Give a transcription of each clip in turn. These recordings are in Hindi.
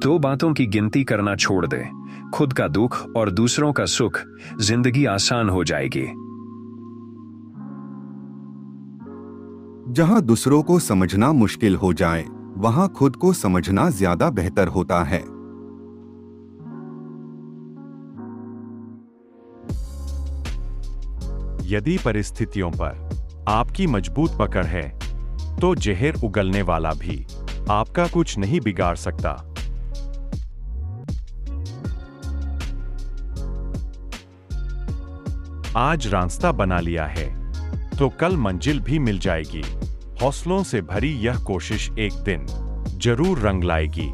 दो बातों की गिनती करना छोड़ दे, खुद का दुख और दूसरों का सुख, जिंदगी आसान हो जाएगी। जहां दूसरों को समझना मुश्किल हो जाए, वहां खुद को समझना ज्यादा बेहतर होता है। यदि परिस्थितियों पर आपकी मजबूत पकड़ है, तो जहर उगलने वाला भी आपका कुछ नहीं बिगाड़ सकता। आज रास्ता बना लिया है, तो कल मंजिल भी मिल जाएगी। हौसलों से भरी यह कोशिश एक दिन जरूर रंग लाएगी।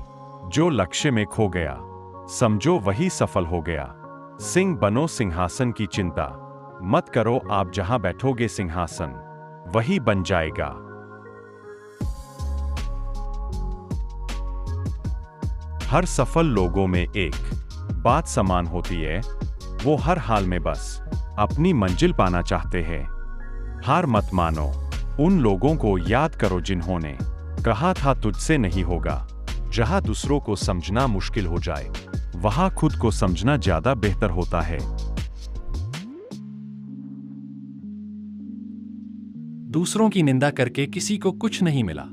जो लक्ष्य में खो गया, समझो वही सफल हो गया। सिंह बनो सिंहासन की चिंता मत करो, आप जहां बैठोगे सिंहासन वही बन जाएगा। हर सफल लोगों में एक बात समान होती है, वो हर हाल में बस अपनी मंजिल पाना चाहते हैं। हार मत मानो, उन लोगों को याद करो जिन्होंने कहा था तुझसे नहीं होगा। जहां दूसरों को समझना मुश्किल हो जाए, वहां खुद को समझना ज्यादा बेहतर होता है। दूसरों की निंदा करके किसी को कुछ नहीं मिला।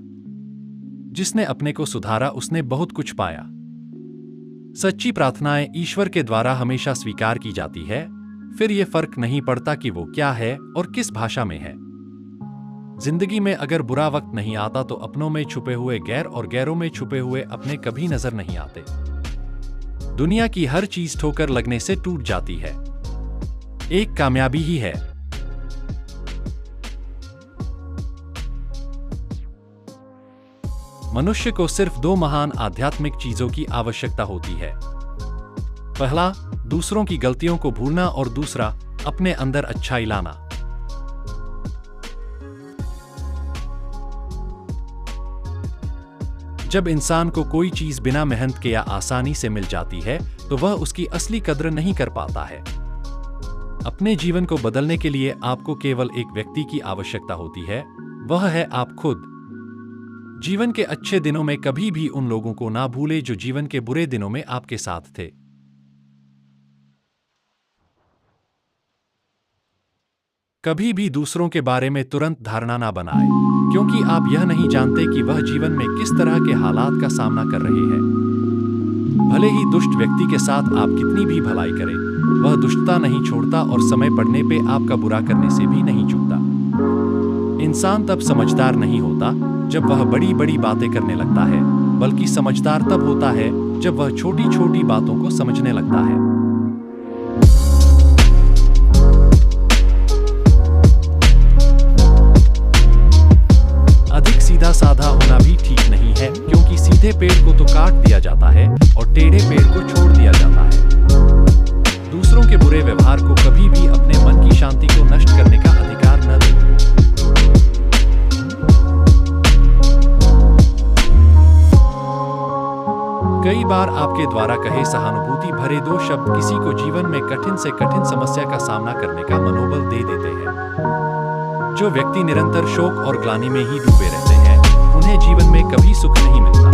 जिसने अपने को सुधारा उसने बहुत कुछ पाया। सच्ची प्रार्थनाएं ईश्वर के द्वारा हमेशा स्वीकार की जाती है, फिर यह फर्क नहीं पड़ता कि वो क्या है और किस भाषा में है। जिंदगी में अगर बुरा वक्त नहीं आता तो अपनों में छुपे हुए गैर और गैरों में छुपे हुए अपने कभी नजर नहीं आते। दुनिया की हर चीज ठोकर लगने से टूट जाती है, एक कामयाबी ही है। मनुष्य को सिर्फ दो महान आध्यात्मिक चीजों की आवश्यकता होती है। पहला, दूसरों की गलतियों को भूलना और दूसरा, अपने अंदर अच्छाई लाना। जब इंसान को कोई चीज बिना मेहनत के या आसानी से मिल जाती है, तो वह उसकी असली कद्र नहीं कर पाता है। अपने जीवन को बदलने के लिए आपको केवल एक व्यक्ति की आवश्यकता होती है, वह है आप खुद। जीवन के अच्छे दिनों में कभी भी उन लोगों को ना भूले जो जीवन के बुरे दिनों में आपके साथ थे। कभी भी दूसरों के बारे में तुरंत धारणा ना बनाएं, क्योंकि आप यह नहीं जानते कि वह जीवन में किस तरह के हालात का सामना कर रहे हैं। भले ही दुष्ट व्यक्ति के साथ आप कितनी भी भलाई करें, वह दुष्टता नहीं छोड़ता और समय पड़ने पे आपका बुरा करने से भी नहीं चूकता। इंसान तब समझदार नहीं होता जब वह बड़ी बड़ी बातें करने लगता है, बल्कि समझदार तब होता है जब वह छोटी छोटी बातों को समझने लगता है। अधिक सीधा साधा होना भी ठीक नहीं है, क्योंकि सीधे पेड़ को तो काट दिया जाता है और टेढ़े पेड़ को छोड़ दिया जाता है। दूसरों के बुरे व्यवहार को कभी भी अपने मन की शांति को नष्ट करने का अधिकार न दें। कई बार आपके द्वारा कहे सहानुभूति भरे दो शब्द किसी को जीवन में कठिन से कठिन समस्या का सामना करने का मनोबल दे देते हैं। जो व्यक्ति निरंतर शोक और ग्लानि में ही डूबे रहते हैं, उन्हें जीवन में कभी सुख नहीं मिलता।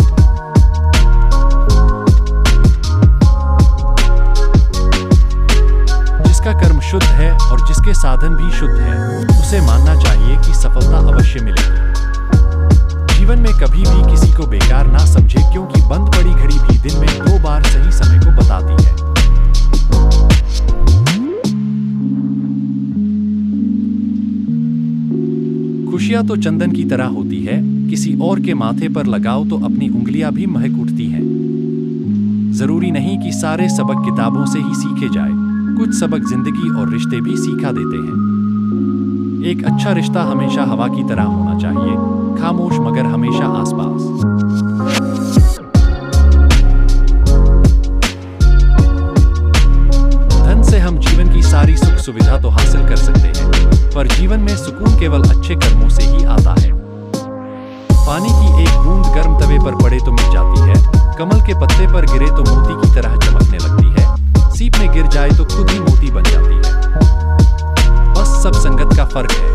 जिसका कर्म शुद्ध है और जिसके साधन भी शुद्ध है, उसे मानना चाहिए कि सफलता अवश्य मिलेगी। जीवन में कभी भी किसी को बेकार ना समझे, क्योंकि बंद पड़ी घड़ी भी दिन में 2 बार सही समय को बताती है। खुशियां तो चंदन की तरह होती है, किसी और के माथे पर लगाओ तो अपनी उंगलियां भी महक उठती हैं। जरूरी नहीं कि सारे सबक किताबों से ही सीखे जाए, कुछ सबक जिंदगी और रिश्ते भी सिखा देते हैं। एक अच्छा रिश्ता हमेशा हवा की तरह होना चाहिए, खामोश मगर हमेशा आसपास। धन से हम जीवन की सारी सुख सुविधा तो हासिल कर सकते हैं, पर जीवन में सुकून केवल अच्छे कर्मों से ही आता है। पानी की एक बूंद गर्म तवे पर पड़े तो मिट जाती है, कमल के पत्ते पर गिरे तो मोती की तरह चमकने लगती है, सीप में गिर जाए तो खुद ही मोती बन जाती है। बस सब संगत का फर्क है।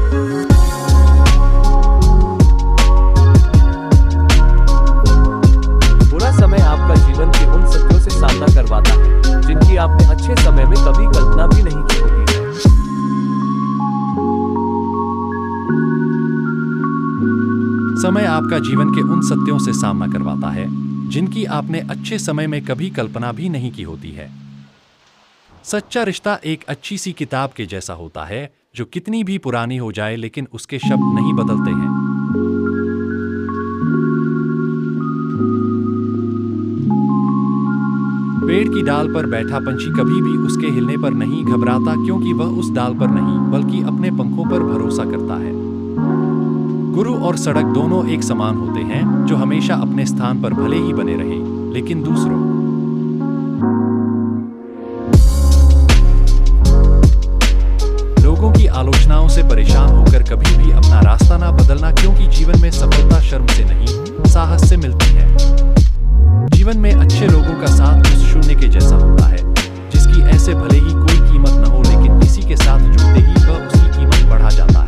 बुरा समय आपका जीवन के समय आपका जीवन के उन सत्यों से सामना करवाता है जिनकी आपने अच्छे समय में कभी कल्पना भी नहीं की होती है। सच्चा रिश्ता एक अच्छी सी किताब के जैसा होता है जो कितनी भी पुरानी हो जाए लेकिन उसके शब्द नहीं बदलते हैं। पेड़ की डाल पर बैठा पंछी कभी भी उसके हिलने पर नहीं घबराता, क्योंकि वह उस डाल पर नहीं बल्कि अपने पंखों पर भरोसा करता है। गुरु और सड़क दोनों एक समान होते हैं जो हमेशा अपने स्थान पर भले ही बने रहे लेकिन दूसरों लोगों की आलोचनाओं से परेशान होकर कभी भी अपना रास्ता ना बदलना, क्योंकि जीवन में सफलता शर्म से नहीं साहस से मिलती है। जीवन में अच्छे लोगों का साथ उस शून्य के जैसा होता है जिसकी ऐसे भले ही कोई कीमत न हो लेकिन किसी के साथ जुड़ते ही वह उसकी कीमत बढ़ा जाता है।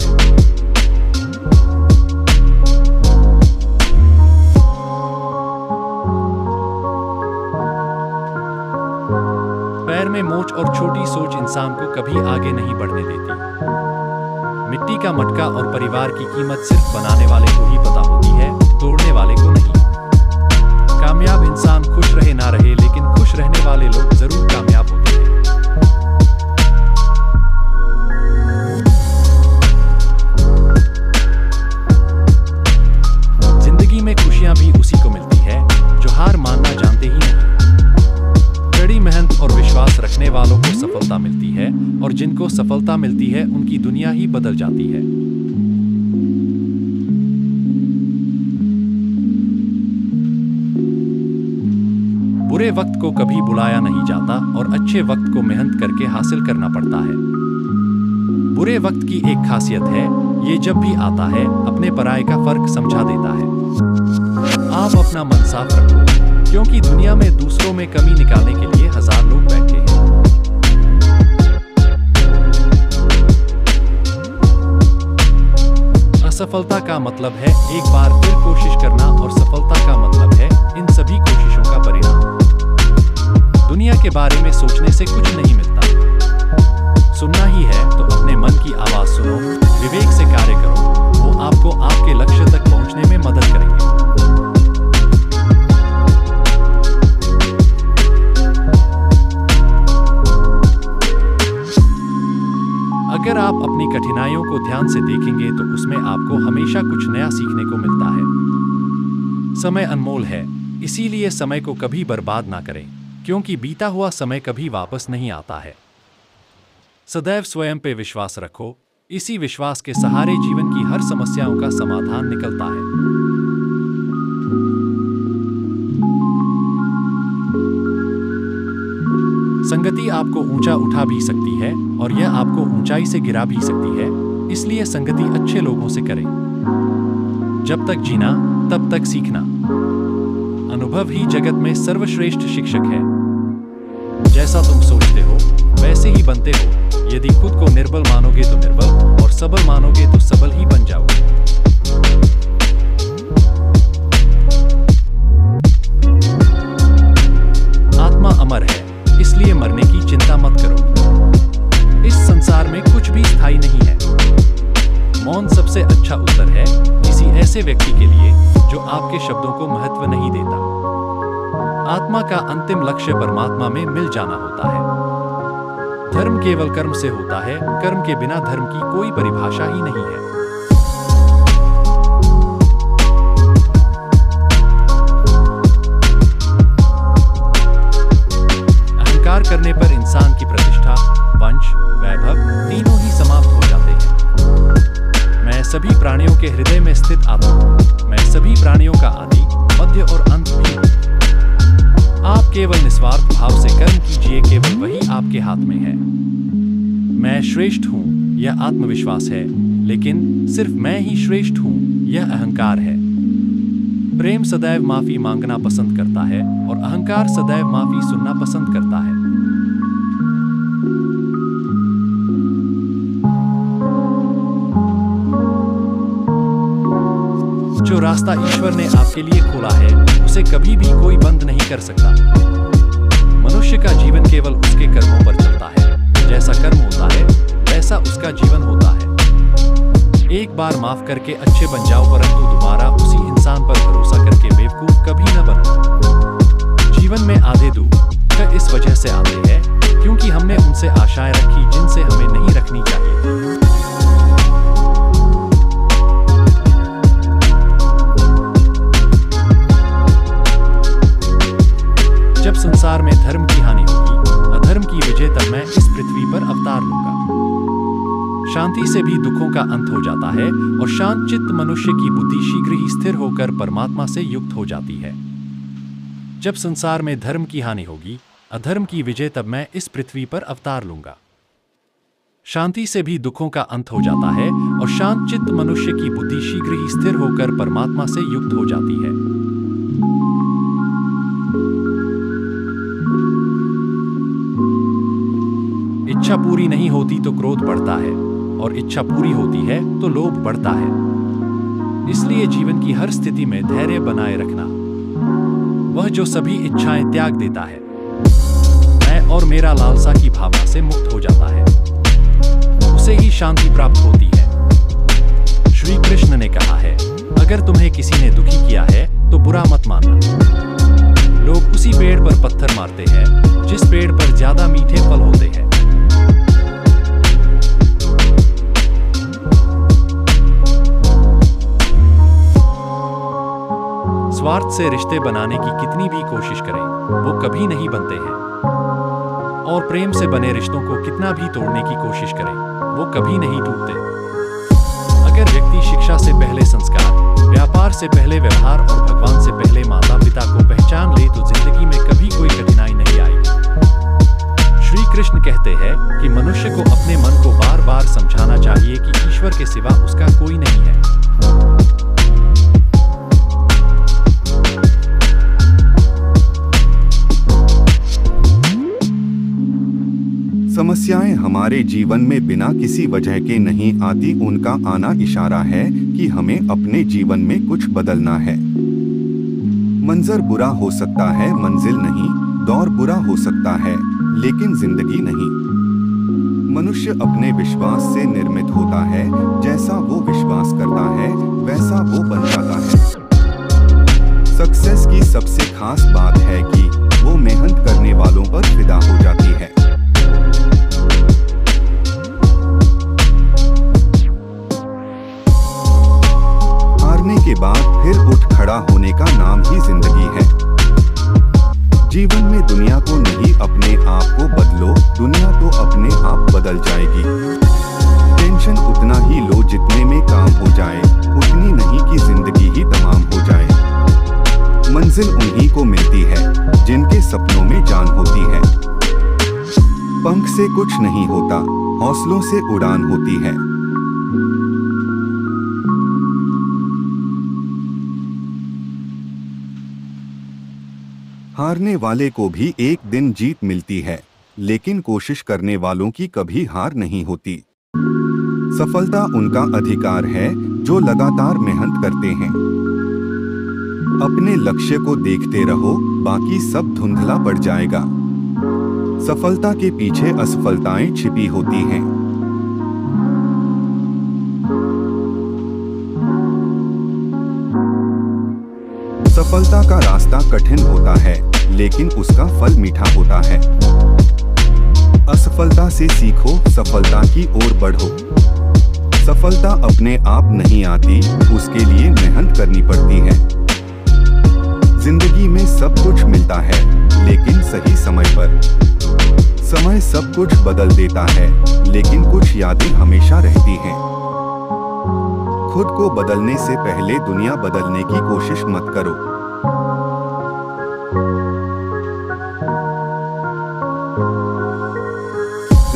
पैर में मोच और छोटी सोच इंसान को कभी आगे नहीं बढ़ने देती। मिट्टी का मटका और परिवार की कीमत सिर्फ बनाने वाले को ही पता होती है, तोड़ने वाले को नहीं। कामयाब इंसान खुश रहे ना रहे लेकिन खुश रहने वाले लोग जरूर कामयाब होते हैं। जिंदगी में खुशियां भी उसी को मिलती है जो हार मानना जानते ही नहीं। कड़ी मेहनत और विश्वास रखने वालों को सफलता मिलती है और जिनको सफलता मिलती है उनकी दुनिया ही बदल जाती है। बुरे वक्त को कभी बुलाया नहीं जाता और अच्छे वक्त को मेहनत करके हासिल करना पड़ता है। बुरे वक्त की एक खासियत है, ये जब भी आता है अपने पराये का फर्क समझा देता है। आप अपना मन साफ रखो, क्योंकि दुनिया में दूसरों में कमी निकालने के लिए 1000 लोग बैठे हैं। असफलता का मतलब है एक बार फिर कोशिश करना और सफलता का मतलब है इन सभी कोशिशों का परिणाम। दुनिया के बारे में सोचने से कुछ नहीं मिलता। सुनना ही है तो अपने मन की आवाज सुनो, विवेक से कार्य करो, वो आपको आपके लक्ष्य तक पहुंचने में मदद करेंगे। अगर आप अपनी कठिनाइयों को ध्यान से देखेंगे तो उसमें आपको हमेशा कुछ नया सीखने को मिलता है। समय अनमोल है, इसीलिए समय को कभी बर्बाद ना करें, क्योंकि बीता हुआ समय कभी वापस नहीं आता है। सदैव स्वयं पे विश्वास रखो, इसी विश्वास के सहारे जीवन की हर समस्याओं का समाधान निकलता है। संगति आपको ऊंचा उठा भी सकती है और यह आपको ऊंचाई से गिरा भी सकती है, इसलिए संगति अच्छे लोगों से करें। जब तक जीना तब तक सीखना। अनुभव ही जगत में सर्वश्रेष्ठ शिक्षक है। जैसा तुम सोचते हो वैसे ही बनते हो। यदि खुद को निर्बल मानोगे तो निर्बल और सबल मानोगे तो सबल ही बन जाओगे। आत्मा अमर है, इसलिए मरने की चिंता मत करो। इस संसार में कुछ भी स्थायी नहीं है। मौन सबसे अच्छा उत्तर है किसी ऐसे व्यक्ति के लिए जो आपके शब्दों को महत्व नहीं देता। आत्मा का अंतिम लक्ष्य परमात्मा में मिल जाना होता है। धर्म केवल कर्म से होता है, कर्म के बिना धर्म की कोई परिभाषा ही नहीं है। अहंकार करने पर इंसान की प्रतिष्ठा, वंश, वैभव तीनों ही समाप्त हो जाते हैं। मैं सभी प्राणियों के हृदय में स्थित आत्मा हूं। मैं सभी प्राणियों का आदि, मध्य और अंत भी हूं। आप केवल निस्वार्थ भाव से कर्म कीजिए, केवल वही आपके हाथ में है। मैं श्रेष्ठ हूं, यह आत्मविश्वास है, लेकिन सिर्फ मैं ही श्रेष्ठ हूं, यह अहंकार है। प्रेम सदैव माफी मांगना पसंद करता है और अहंकार सदैव माफी सुनना पसंद करता है। जो रास्ता ईश्वर ने आपके लिए खोला है उसे कभी भी कोई बंद नहीं कर सकता। मनुष्य का जीवन केवल उसके कर्मों पर चलता है। जैसा कर्म होता है वैसा उसका जीवन होता है। एक बार माफ करके अच्छे बन जाओ, परंतु दोबारा उसी इंसान पर भरोसा करके बेवकूफ कभी न बनो। जीवन में आधे दुख इस वजह से आते हैं क्योंकि हमने उनसे आशाएं रखी जिनसे हमें नहीं रखनी चाहिए। जब संसार में धर्म की हानि होगी, अधर्म की विजय, तब मैं इस पृथ्वी पर अवतार लूंगा। शांति से भी दुखों का अंत हो जाता है और शांत चित्त मनुष्य की बुद्धि शीघ्र ही स्थिर होकर परमात्मा से युक्त हो जाती है। जब संसार में धर्म की हानि होगी, अधर्म की विजय, तब मैं इस पृथ्वी पर अवतार लूंगा। शांति से भी दुखों का अंत हो जाता है और शांत चित्त मनुष्य की बुद्धि शीघ्र ही स्थिर होकर परमात्मा से युक्त हो जाती है। इच्छा पूरी नहीं होती तो क्रोध बढ़ता है और इच्छा पूरी होती है तो लोभ बढ़ता है। इसलिए जीवन की हर स्थिति में धैर्य बनाए रखना। वह जो सभी इच्छाएं त्याग देता है, मैं और मेरा लालसा की भावना से मुक्त हो जाता है, उसे ही शांति प्राप्त होती है। श्री कृष्ण ने कहा है, अगर तुम्हें किसी ने दुखी किया है तो बुरा मत मानना। लोग उसी पेड़ पर पत्थर मारते हैं जिस पेड़ पर ज्यादा मीठे फल होते हैं। स्वार्थ से रिश्ते बनाने की कितनी भी कोशिश करें, वो कभी नहीं बनते हैं। और प्रेम से बने रिश्तों को कितना भी तोड़ने की कोशिश करें, वो कभी नहीं टूटते। अगर व्यक्ति शिक्षा से पहले संस्कार, व्यापार से पहले व्यवहार और भगवान से पहले माता पिता को पहचान ले तो जिंदगी में कभी कोई कठिनाई नहीं आएगी। श्री कृष्ण कहते हैं कि मनुष्य को अपने मन को बार बार समझाना चाहिए कि ईश्वर के सिवा उसका कोई नहीं है। समस्याएं हमारे जीवन में बिना किसी वजह के नहीं आती, उनका आना इशारा है कि हमें अपने जीवन में कुछ बदलना है। मंजर बुरा हो सकता है, मंजिल नहीं। दौर बुरा हो सकता है, लेकिन जिंदगी नहीं। मनुष्य अपने विश्वास से निर्मित होता है, जैसा वो विश्वास करता है वैसा वो बन जाता है। सक्सेस की सबसे खास बात है कि वो मेहनत करने वालों पर फिदा हो जाती है। के बाद फिर उठ खड़ा होने का नाम ही जिंदगी है। जीवन में दुनिया को नहीं, अपने आप को बदलो, दुनिया तो अपने आप बदल जाएगी। टेंशन उतना ही लो जितने में काम हो जाए, उतनी नहीं कि जिंदगी ही तमाम हो जाए। मंजिल उन्हीं को मिलती है जिनके सपनों में जान होती है। पंख से कुछ नहीं होता, हौसलों से उड़ान होती है। हारने वाले को भी एक दिन जीत मिलती है, लेकिन कोशिश करने वालों की कभी हार नहीं होती। सफलता उनका अधिकार है जो लगातार मेहनत करते हैं। अपने लक्ष्य को देखते रहो, बाकी सब धुंधला पड़ जाएगा। सफलता के पीछे असफलताएं छिपी होती हैं। सफलता का रास्ता कठिन होता है, लेकिन उसका फल मीठा होता है। असफलता से सीखो, सफलता की ओर बढ़ो। सफलता अपने आप नहीं आती, उसके लिए मेहनत करनी पड़ती है। जिंदगी में सब कुछ मिलता है, लेकिन सही समय पर। समय सब कुछ बदल देता है, लेकिन कुछ यादें हमेशा रहती हैं। खुद को बदलने से पहले दुनिया बदलने की कोशिश मत करो।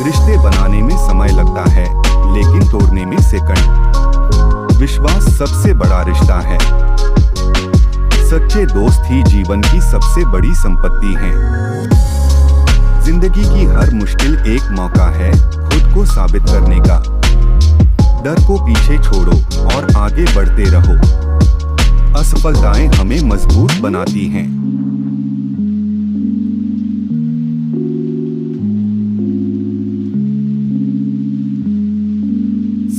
रिश्ते बनाने में समय लगता है, लेकिन तोड़ने में सेकंड। विश्वास सबसे बड़ा रिश्ता है। सच्चे दोस्त ही जीवन की सबसे बड़ी संपत्ति हैं। जिंदगी की हर मुश्किल एक मौका है खुद को साबित करने का। डर को पीछे छोड़ो और आगे बढ़ते रहो। असफलताएं हमें मजबूत बनाती हैं।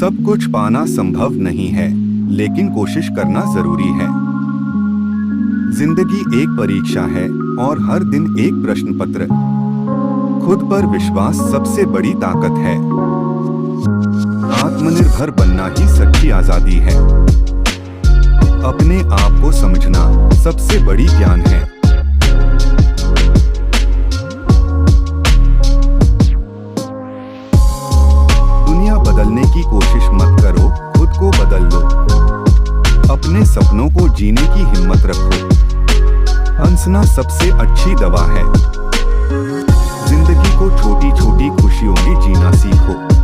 सब कुछ पाना संभव नहीं है, लेकिन कोशिश करना जरूरी है। जिंदगी एक परीक्षा है और हर दिन एक प्रश्न पत्र। खुद पर विश्वास सबसे बड़ी ताकत है। आत्मनिर्भर बनना ही सच्ची आजादी है। अपने आप को समझना सबसे बड़ी ज्ञान है। दुनिया बदलने की कोशिश मत करो, खुद को बदल लो। अपने सपनों को जीने की हिम्मत रखो। हंसना सबसे अच्छी दवा है। जिंदगी को छोटी छोटी खुशियों में जीना सीखो।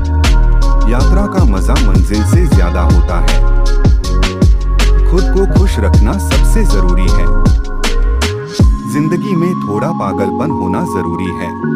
यात्रा का मजा मंजिल से ज्यादा होता है। खुद को खुश रखना सबसे जरूरी है। जिंदगी में थोड़ा पागलपन होना जरूरी है।